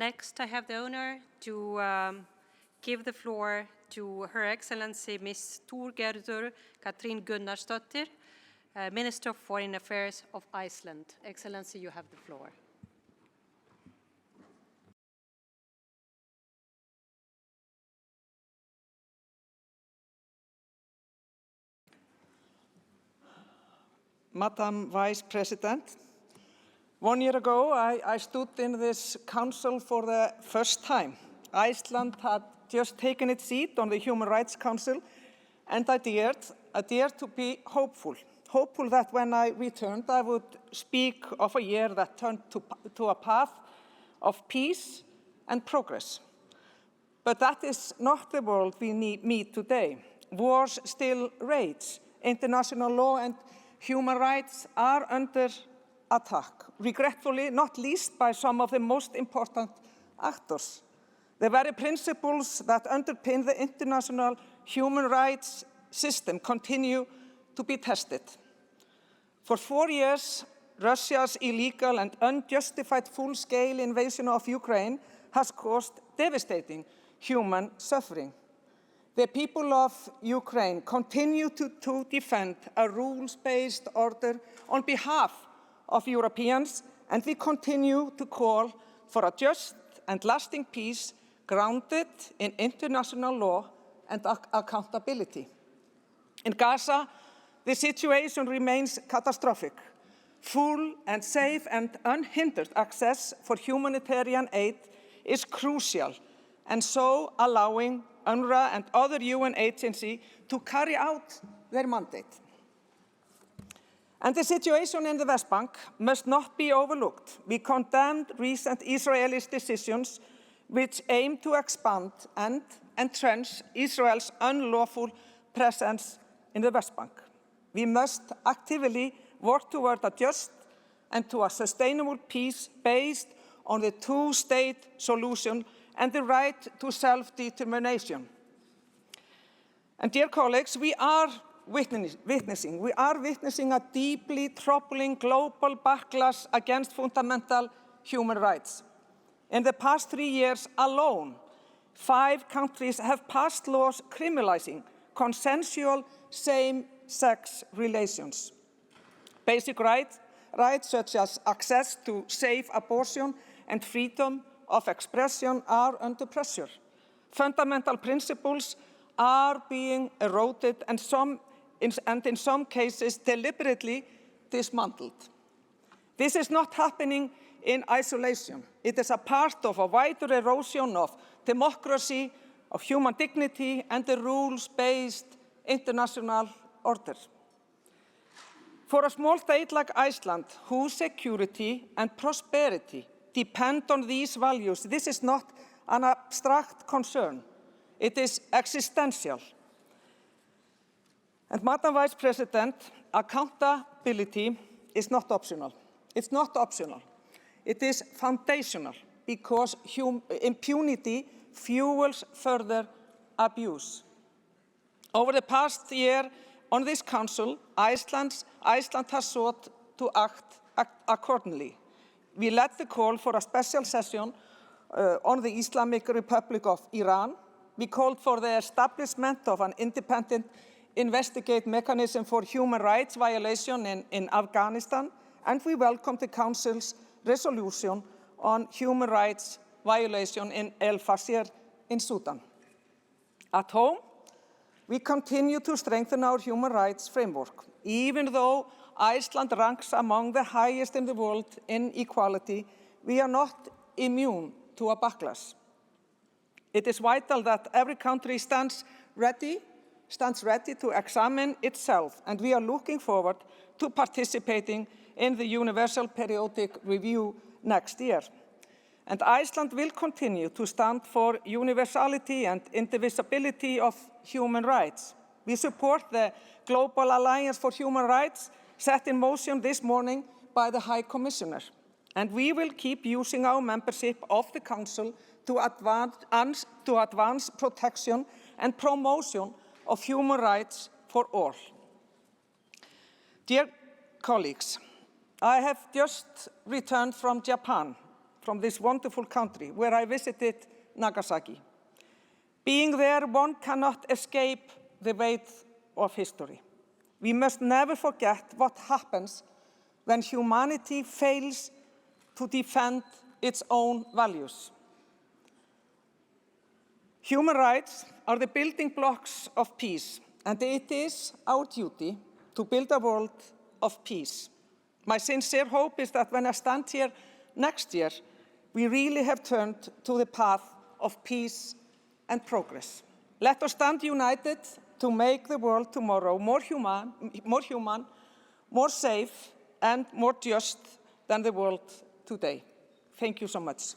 next, I have the honor to give the floor to Her Excellency Ms. Thorgerður Katrín Gunnarsdóttir, Minister of Foreign Affairs of Iceland. Excellency, you have the floor. Madam Vice President, 1 year ago, I stood in this council for the first time. Iceland had just taken its seat on the Human Rights Council, and I dared to be hopeful that when I returned, I would speak of a year that turned to a path of peace and progress. But that is not the world we meet today. Wars still rage. International law and human rights are under attack, regretfully, not least by some of the most important actors. The very principles that underpin the international human rights system continue to be tested. For 4 years, Russia's illegal and unjustified full-scale invasion of Ukraine has caused devastating human suffering. The people of Ukraine continue to defend a rules-based order on behalf of Europeans, and we continue to call for a just and lasting peace grounded in international law and accountability. In Gaza, the situation remains catastrophic. Full and safe and unhindered access for humanitarian aid is crucial, and so allowing UNRWA and other UN agencies to carry out their mandate. And the situation in the West Bank must not be overlooked. We condemned recent Israeli decisions which aim to expand and entrench Israel's unlawful presence in the West Bank. We must actively work toward a just and to a sustainable peace based on the two-state solution and the right to self-determination. And dear colleagues, we are witnessing a deeply troubling global backlash against fundamental human rights. In the past 3 years alone, 5 countries have passed laws criminalizing consensual same-sex relations. Basic rights such as access to safe abortion and freedom of expression are under pressure. Fundamental principles are being eroded and in some cases deliberately dismantled. This is not happening in isolation. It is a part of a wider erosion of democracy, of human dignity, and the rules-based international order. For a small state like Iceland, whose security and prosperity depend on these values, this is not an abstract concern. It is existential. And Madam Vice President, accountability is not optional. It's not optional. It is foundational because impunity fuels further abuse. Over the past year on this council, Iceland has sought to act accordingly. We led the call for a special session on the Islamic Republic of Iran. We called for the establishment of an independent investigate mechanism for human rights violation in Afghanistan, and we welcomed the Council's resolution on human rights violation in El Fasher in Sudan. At home, we continue to strengthen our human rights framework. Even though Iceland ranks among the highest in the world in equality, we are not immune to a backlash. It is vital that every country stands ready to examine itself, and we are looking forward to participating in the Universal Periodic Review next year. And Iceland will continue to stand for universality and indivisibility of human rights. We support the Global Alliance for Human Rights set in motion this morning by the High Commissioner. And we will keep using our membership of the Council to advance protection and promotion of human rights for all. Dear colleagues, I have just returned from Japan from this wonderful country where I visited Nagasaki. Being there, one cannot escape the weight of history. We must never forget what happens when humanity fails to defend its own values. Human rights are the building blocks of peace, and it is our duty to build a world of peace. My sincere hope is that when I stand here next year, we really have turned to the path of peace and progress. Let us stand united to make the world tomorrow more human, more safe, and more just than the world today. Thank you so much.